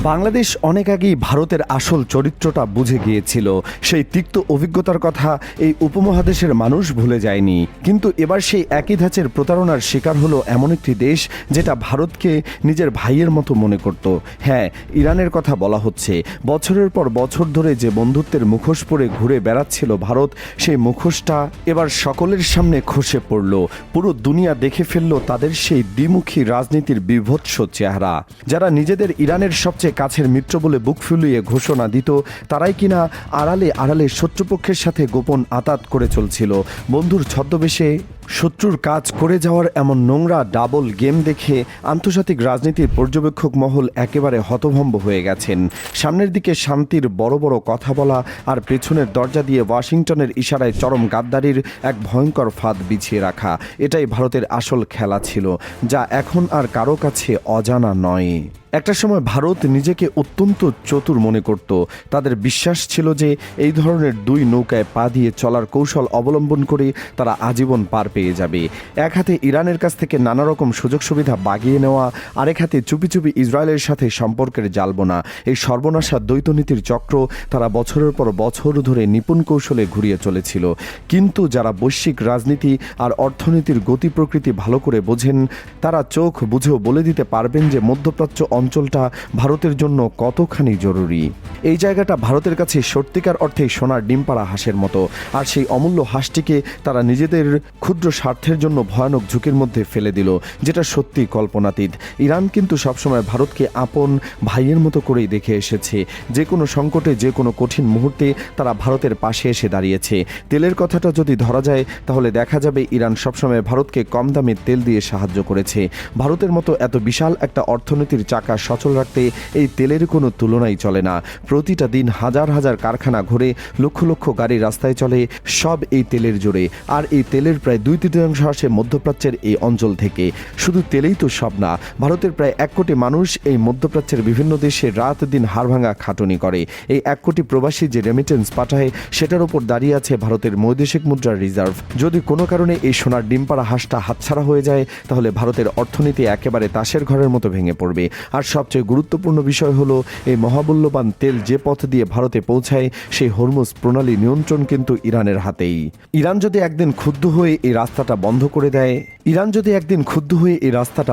বাংলাদেশ অনেক আগেই ভারতের আসল চরিত্রটা বুঝে গিয়েছিল। সেই তিক্ত অভিজ্ঞতার কথা এই উপমহাদেশের মানুষ ভুলে যায়নি। কিন্তু এবার সেই একই ধাঁচের প্রতারণার শিকার হলো এমন একটি দেশ যেটা ভারতকে নিজের ভাইয়ের মতো মনে করত। হ্যাঁ, ইরানের কথা বলা হচ্ছে। বছরের পর বছর ধরে যে বন্ধুত্বের মুখোশ পরে ঘুরে বেড়াচ্ছিল ভারত, সেই মুখোশটা এবার সকলের সামনে খসে পড়ল। পুরো দুনিয়া দেখে ফেলল তাদের সেই দ্বিমুখী রাজনীতির বিভৎস চেহারা। যারা নিজেদের ইরানের সবচেয়ে কাছের মিত্র বলে বুক ফুলিয়ে ঘোষণা দিত, তারাই কিনা আড়ালে আড়ালে শত্রুপক্ষের সাথে গোপন আঁতাত করে চলছিল। বন্ধুর ছদ্মবেশে শত্রুর কাজ করে যাওয়ার এমন নোংরা ডাবল গেম দেখে আন্তর্জাতিক রাজনীতির পর্যবেক্ষক মহল একেবারে হতভম্ব হয়ে গেছেন। সামনের দিকে শান্তির বড় বড় কথা বলা, আর পেছনের দরজা দিয়ে ওয়াশিংটনের ইশারায় চরম গাদ্দারির এক ভয়ঙ্কর ফাঁদ বিছিয়ে রাখা, এটাই ভারতের আসল খেলা ছিল, যা এখন আর কারো কাছে অজানা নয়। একটা সময় ভারত নিজেকে অত্যন্ত চতুর মনে করত। তাদের বিশ্বাস ছিল যে এই ধরনের দুই নৌকায় পা দিয়ে চলার কৌশল অবলম্বন করে তারা আজীবন পার পেয়ে যাবে। এক হাতে ইরানের কাছ থেকে নানা রকম সুযোগ সুবিধা বাগিয়ে নেওয়া, আরেক হাতে চুপি চুপি ইসরায়েলের সাথে সম্পর্কের জালবোনা। এই সর্বনাশা দ্বৈতনীতির চক্র তারা বছরের পর বছর ধরে নিপুণ কৌশলে ঘুরিয়ে চলেছিল। কিন্তু যারা বৈশ্বিক রাজনীতি আর অর্থনীতির গতি প্রকৃতি ভালো করে বোঝেন, তারা চোখ বুঝেও বলে দিতে পারবেন যে মধ্যপ্রাচ্য অঞ্চলটা ভারতের জন্য কতখানি জরুরি। এই জায়গাটা ভারতের কাছে সত্যিকার অর্থে সোনার ডিম পাড়া হাঁসের মতো, আর সেই অমূল্য হাঁসটিকে তারা নিজেদের ক্ষুদ্র স্বার্থের জন্য ভয়ানক ঝুঁকির মধ্যে ফেলে দিল, যেটা সত্যি কল্পনাতীত। ইরান কিন্তু সবসময় ভারতকে আপন ভাইয়ের মতো করেই দেখে এসেছে। যে কোনো সংকটে, যে কোনো কঠিন মুহূর্তে তারা ভারতের পাশে এসে দাঁড়িয়েছে। তেলের কথাটা যদি ধরা যায়, তাহলে দেখা যাবে ইরান সবসময় ভারতকে কম দামে তেল দিয়ে সাহায্য করেছে। ভারতের মতো এত বিশাল একটা অর্থনীতির চাকা সচল রাখতে এই তেলের কোনো তুলনাই চলে না। প্রতিটা দিন হাজার হাজার কারখানা ঘুরে লক্ষ লক্ষ গাড়ি রাস্তায় চলে, সব এই তেলের জোরে। আর এই তেলের প্রায় 2/3 আসে মধ্যপ্রাচ্যের এই অঞ্চল থেকে। শুধু তেলেই তো সব না, ভারতের প্রায় 1 কোটি মানুষ এই মধ্যপ্রাচ্যের বিভিন্ন দেশে রাত দিন হাড়ভাঙা খাটুনি করে। এই 1 কোটি প্রবাসী যে রেমিটেন্স পাঠায়, সেটার উপর দাঁড়িয়ে আছে ভারতের বৈদেশিক মুদ্রার রিজার্ভ। যদি কোনো কারণে এই সোনার ডিম পাড়া হাঁসটা হাতছাড়া হয়ে যায়, তাহলে ভারতের অর্থনীতি একেবারে তাসের ঘরের মতো ভেঙে পড়বে। আর সবচেয়ে গুরুত্বপূর্ণ বিষয় হলো, এই মহামূল্যবান তেল যে পথ দিয়ে ভারতে পৌঁছায়, সেই হরমুজ প্রণালী নিয়ন্ত্রণ কিন্তু ইরানের হাতেই। ইরান যদি একদিন ক্ষুব্ধ হয়ে এই রাস্তাটা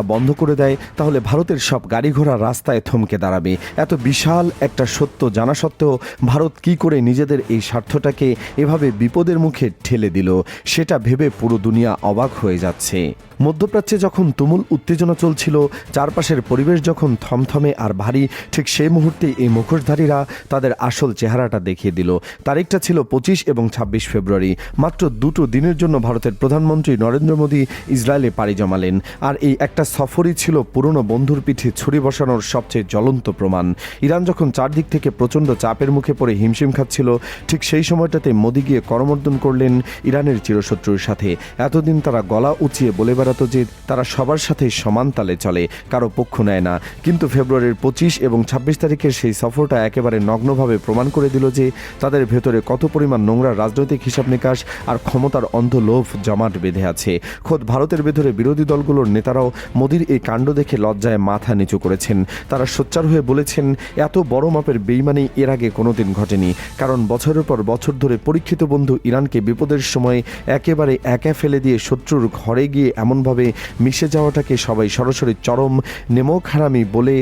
বন্ধ করে দেয়, তাহলে ভারতের সব গাড়ি ঘোড়া রাস্তায় থমকে দাঁড়াবে। এত বিশাল একটা সত্য জানা সত্ত্বেও ভারত কি করে নিজেদের এই স্বার্থটাকে এভাবে বিপদের মুখে ঠেলে দিল, সেটা ভেবে পুরো দুনিয়া অবাক হয়ে যাচ্ছে। মধ্যপ্রাচ্যে যখন তুমুল উত্তেজনা চলছিল, চারপাশের পরিবেশ যখন থমথমে আর ভারী, ঠিক সেই মুহূর্তে এই মুখোশধারীরা তাদের আসল চেহারাটা দেখিয়ে দিল। তারিখটা ছিল 25 এবং 26 ফেব্রুয়ারি। মাত্র 2 দিনের জন্য ভারতের প্রধানমন্ত্রী নরেন্দ্র মোদী ইসরায়েলে পাড়ি জমালেন। আর এই একটা সফরই ছিল পুরনো বন্ধুর পিঠে ছুরি বসানোর সবচেয়ে জ্বলন্ত প্রমাণ। ইরান যখন চারদিক থেকে প্রচণ্ড চাপের মুখে পড়ে হিমশিম খাচ্ছিল, ঠিক সেই সময়টাতে মোদী গিয়ে করমর্দন করলেন ইরানের চিরশত্রুর সাথে। এতদিন তারা গলা উঁচিয়ে বলে বেড়াতো যে তারা সবার সাথে সমান তালে চলে, কারো পক্ষ নেয় না। কিন্তু ফেব্রুয়ারির 25 এবং 26 তারিখের সেই সফরটা একেবারে নগ্নভাবে প্রমাণ করে দিল যে তাদের ভেতরে কত পরিমাণ নোংরা রাজনৈতিক হিসাব নিকাশ আর ক্ষমতার অন্ধ লোভ জমাট বেঁধে আছে। খোদ ভারতের ভেতরে বিরোধী দলগুলোর নেতারাও মোদির এই কাণ্ড দেখে লজ্জায় মাথা নিচু করেছেন। তারা সোচ্চার হয়ে বলেছেন, এত বড় মাপের বেইমানি এর আগে কোনোদিন ঘটেনি। কারণ বছরের পর বছর ধরে পরীক্ষিত বন্ধু ইরানকে বিপদের সময় একেবারে একা ফেলে দিয়ে শত্রুর ঘরে গিয়ে এমনভাবে মিশে যাওয়াটাকে সবাই সরাসরি চরম নেমক হারামি বলে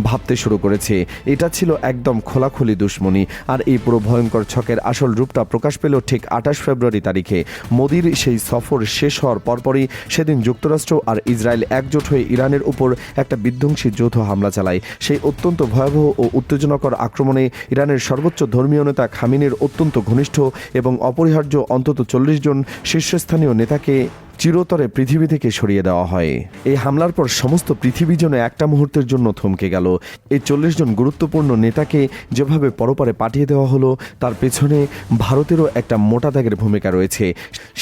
ভাবতে শুরু করেছে। এটা ছিল একদম খোলাখুলি দুশ্মনী। আর এই পুরো ভয়ঙ্কর ছকের আসল রূপটা প্রকাশ পেল ঠিক 28 ফেব্রুয়ারি তারিখে। মোদির সেই সফর শেষ হওয়ার পরপরই সেদিন যুক্তরাষ্ট্র আর ইসরায়েল একজোট হয়ে ইরানের উপর একটা বিধ্বংসী যৌথ হামলা চালায়। সেই অত্যন্ত ভয়াবহ ও উত্তেজনাকর আক্রমণে ইরানের সর্বোচ্চ ধর্মীয় নেতা খামেনির অত্যন্ত ঘনিষ্ঠ এবং অপরিহার্য অন্তত 40 জন শীর্ষস্থানীয় নেতাকে চিরতরে পৃথিবী থেকে সরিয়ে দেওয়া হয়। এই হামলার পর সমস্ত পৃথিবী যেন একটা মুহূর্তের জন্য থমকে গেল। এই 40 জন গুরুত্বপূর্ণ নেতাকে যেভাবে পরপারে পাঠিয়ে দেওয়া হলো, তার পেছনে ভারতেরও একটা মোটা দাগের ভূমিকা রয়েছে।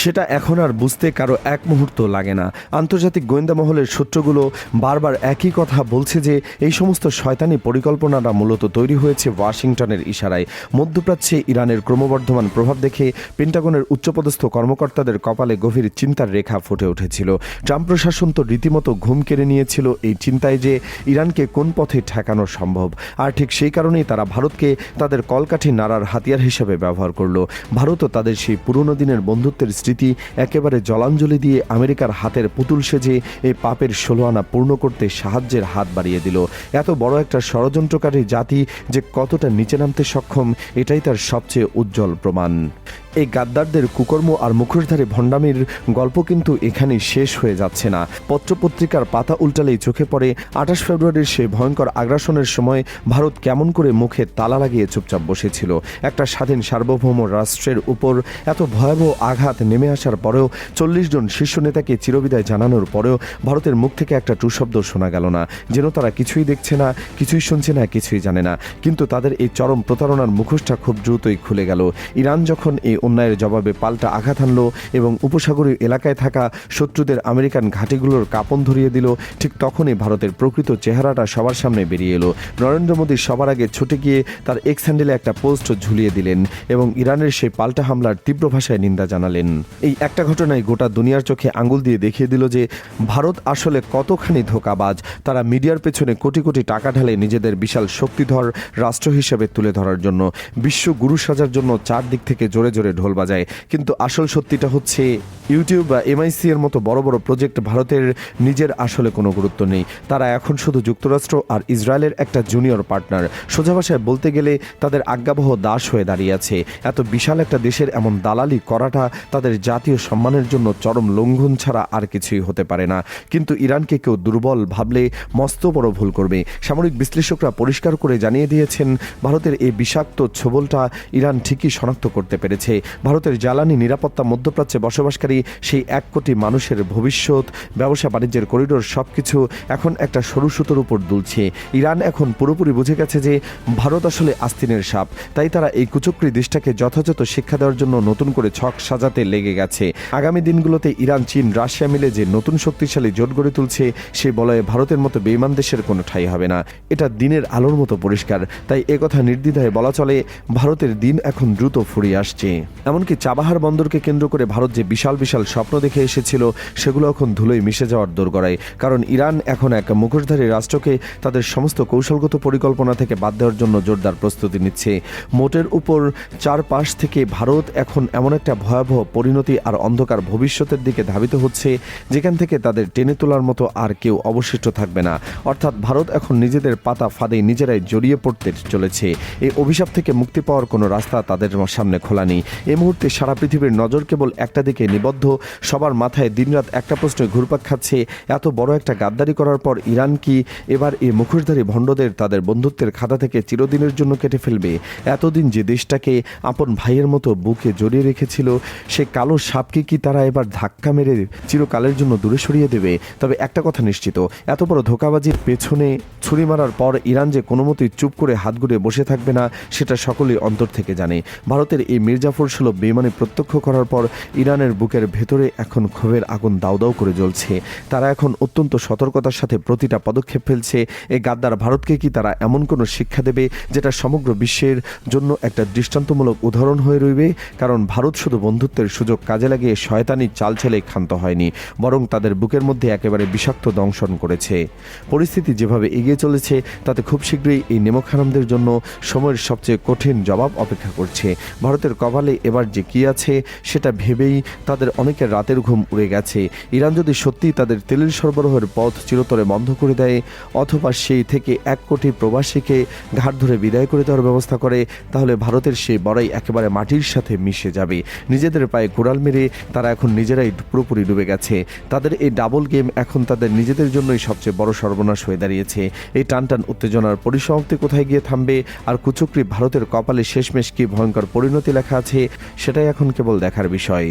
সেটা এখন আর বুঝতে কারো এক মুহূর্ত লাগে না। আন্তর্জাতিক গোয়েন্দা মহলের সূত্রগুলো বারবার একই কথা বলছে যে এই সমস্ত শয়তানি পরিকল্পনাটা মূলত তৈরি হয়েছে ওয়াশিংটনের ইশারায়। মধ্যপ্রাচ্যে ইরানের ক্রমবর্ধমান প্রভাব দেখে পেন্টাগনের উচ্চপদস্থ কর্মকর্তাদের কপালে গভীর চিন্তার রেখা ফুটে উঠেছিল। ট্রাম্প প্রশাসন তো রীতিমতো ঘুম কেড়ে নিয়েছিল এই চিন্তায় যে ইরানকে কোন পথে ঠেকানো সম্ভব। আর ঠিক সেই কারণেই তারা ভারতকে তাদের কলকাঠি নাড়ার হাতিয়ার হিসেবে ব্যবহার করল। ভারতও তাদের সেই পুরনো দিনের বন্ধুত্বের স্মৃতি একেবারে জলাঞ্জলি দিয়ে আমেরিকার হাতের পুতুল সেজে এই পাপের 16 আনা পূর্ণ করতে সাহায্যের হাত বাড়িয়ে দিল। এত বড় একটা ষড়যন্ত্রকারী জাতি যে কতটা নিচে নামতে সক্ষম, এটাই তার সবচেয়ে উজ্জ্বল প্রমাণ। এই গাদ্দারদের কুকর্ম আর মুখোশধারী ভণ্ডামির গল্প কিন্তু এখানেই শেষ হয়ে যাচ্ছে না। পত্রপত্রিকার পাতা উল্টালেই চোখে পড়ে 28 ফেব্রুয়ারির সেই ভয়ঙ্কর আগ্রাসনের সময় ভারত কেমন করে মুখে তালা লাগিয়ে চুপচাপ বসেছিল। একটা স্বাধীন সার্বভৌম রাষ্ট্রের উপর এত ভয়াবহ আঘাত নেমে আসার পরেও 40 জন শীর্ষ নেতাকে চিরবিদায় জানানোর পরেও ভারতের মুখ থেকে একটা টুশব্দ শোনা গেল না, যেন তারা কিছুই দেখছে না, কিছুই শুনছে না, কিছুই জানে না। কিন্তু তাদের এই চরম প্রতারণার মুখোশটা খুব দ্রুতই খুলে গেল। ইরান যখন এই অন্যায়ের জবাবে পাল্টা আঘাত হানল এবং উপসাগরীয় এলাকায় থাকা শত্রুদের আমেরিকান ঘাঁটিগুলোর কাঁপন ধরিয়ে দিল, ঠিক তখনই ভারতের প্রকৃত চেহারাটা সবার সামনে বেরিয়ে এলো। নরেন্দ্র মোদী সবার আগে ছুটে গিয়ে তার এক্স হ্যান্ডেলে একটা পোস্ট ঝুলিয়ে দিলেন এবং ইরানের সেই পাল্টা হামলার তীব্র ভাষায় নিন্দা জানালেন। এই একটা ঘটনায় গোটা দুনিয়ার চোখে আঙুল দিয়ে দেখিয়ে দিল যে ভারত আসলে কতখানি ধোঁকাবাজ। তারা মিডিয়ার পেছনে কোটি কোটি টাকা ঢালে নিজেদের বিশাল শক্তিধর রাষ্ট্র হিসেবে তুলে ধরার জন্য, বিশ্ব গুরু সাজার জন্য চারদিক থেকে জোরে জোরে ঢোল বাজায়। কিন্তু আসল সত্যিটা হচ্ছে ইউটিউব বা এমআইসি এর মতো বড় বড় প্রজেক্ট ভারতের নিজের আসলে কোনো গুরুত্ব নেই। তারা এখন শুধু যুক্তরাষ্ট্র আর ইসরায়েলের একটা জুনিয়র পার্টনার। সোজা ভাষায় বলতে গেলে তাদের আজ্ঞাবহ দাস হয়ে দাঁড়িয়ে আছে। এত বিশাল একটা দেশের এমন দালালি করাটা তাদের জাতীয় সম্মানের জন্য চরম লঙ্ঘন ছাড়া আর কিছুই হতে পারে না। কিন্তু ইরানকে কেউ দুর্বল ভাবলে মস্ত বড় ভুল করবে। সামরিক বিশ্লেষকরা পরিষ্কার করে জানিয়ে দিয়েছেন, ভারতের এই বিষাক্ত ছোবলটা ইরান ঠিকই শনাক্ত করতে পেরেছে। ভারতের জ্বালানি নিরাপত্তা, মধ্যপ্রাচ্যে বসবাসকারী সেই 1 কোটি মানুষের ভবিষ্যৎ, ব্যবসা বাণিজ্যের করিডোর সবকিছু এখন একটা সরু সুতোর উপর দুলছে। ইরান এখন পুরোপুরি বুঝে গেছে যে ভারত আসলে আস্তিনের সাপ। তাই তারা এই কুচক্রী দেশটাকে যথাযথ শিক্ষা দেওয়ার জন্য নতুন করে ছক সাজাতে লেগে গেছে। আগামী দিনগুলোতে ইরান, চীন, রাশিয়া মিলে যে নতুন শক্তিশালী জোট গড়ে তুলছে, সে বলয়ে ভারতের মতো বেঈমান দেশের কোনো ঠাঁই হবে না। এটা দিনের আলোর মতো পরিষ্কার। তাই একথা নির্দ্বিধায় বলা চলে, ভারতের দিন এখন দ্রুত ফুরিয়ে আসছে। এমনকি চাবাহার বন্দরকে কেন্দ্র করে ভারত যে বিশাল বিশাল স্বপ্ন দেখে এসেছিল, সেগুলো এখন ধুলোয় মিশে যাওয়ার দোরগড়ায়। কারণ ইরান এখন এক মুখোশধারী রাষ্ট্রকে তাদের সমস্ত কৌশলগত পরিকল্পনা থেকে বাদ দেওয়ার জন্য জোরদার প্রস্তুতি নিচ্ছে। মোটের উপর চারপাশ থেকে ভারত এখন এমন একটা ভয়াবহ পরিণতি আর অন্ধকার ভবিষ্যতের দিকে ধাবিত হচ্ছে, যেখান থেকে তাদের টেনে তোলার মতো আর কেউ অবশিষ্ট থাকবে না। অর্থাৎ ভারত এখন নিজেদের পাতা ফাঁদে নিজেরাই জড়িয়ে পড়তে চলেছে। এই অভিশাপ থেকে মুক্তি পাওয়ার কোনো রাস্তা তাদের সামনে খোলা নেই। এই মুহূর্তে সারা পৃথিবীর নজর কেবল একটা দিকে নিবদ্ধ। সবার মাথায় দিনরাত একটা প্রশ্নে ঘুরপাক খাচ্ছে, এত বড় একটা গাদ্দারি করার পর ইরান কি এবার এই মুখোশধারী ভণ্ডদের তাদের বন্ধুত্বের খাতা থেকে চিরদিনের জন্য কেটে ফেলবে? এতদিন যে দেশটাকে আপন ভাইয়ের মতো বুকে জড়িয়ে রেখেছিল, সে কালো সাপকে কি তারা এবার ধাক্কা মেরে চিরকালের জন্য দূরে সরিয়ে দেবে? তবে একটা কথা নিশ্চিত, এত বড় ধোঁকাবাজির পেছনে ছুরি মারার পর ইরান যে কোনো মতেই চুপ করে হাত গুড়ে বসে থাকবে না, সেটা সকলেই অন্তর থেকে জানে। ভারতের এই মির্জাফর সুলভ বেইমানি প্রত্যক্ষ করার পর ইরানের বুকের ভেতরে এখন ক্ষোভের আগুন দাউ দাউ করে জ্বলছে। তারা এখন অত্যন্ত সতর্কতার সাথে প্রতিটা পদক্ষেপ ফেলছে। এই গাদ্দার ভারতকে কি তারা এমন কোনো শিক্ষা দেবে যেটা সমগ্র বিশ্বের জন্য একটা দৃষ্টান্তমূলক উদাহরণ হয়ে রইবে? কারণ ভারত শুধু বন্ধুত্বের সুযোগ কাজে লাগিয়ে শয়তানি চাল ছেলে ক্ষান্ত হয়নি, বরং তাদের বুকের মধ্যে একেবারে বিষাক্ত দংশন করেছে। পরিস্থিতি যেভাবে এগিয়ে চলেছে, তাতে খুব শীঘ্রই এই নেমখানামদের জন্য সময়ের সবচেয়ে কঠিন জবাব অপেক্ষা করছে। ভারতের কপালে এবার যে কি আছে, সেটা ভেবেই তাদের অনেকের রাতের ঘুম উড়ে গেছে। ইরান যদি সত্যি তাদের তেলের সরবরাহের পথ চিরতরে বন্ধ করে দেয়, অথবা সেই থেকে 1 কোটি প্রবাসীকে ঘাট ধরে বিদায় করে দেওয়ার ব্যবস্থা করে, তাহলে ভারতের সেই বড়াই একেবারে মাটির সাথে মিশে যাবে। নিজেদের পায়ে কুড়াল মেরে তারা এখন নিজেরাই পুরোপুরি ডুবে গেছে। তাদের এই ডাবল গেম এখন তাদের নিজেদের জন্যই সবচেয়ে বড় সর্বনাশ হয়ে দাঁড়িয়েছে। এই টানটান উত্তেজনার পরিসমাপ্তি কোথায় গিয়ে থামবে, আর কুচক্রী ভারতের কপালে শেষমেশ কি ভয়ঙ্কর পরিণতি লেখা আছে, সেটাই এখন কেবল দেখার বিষয়।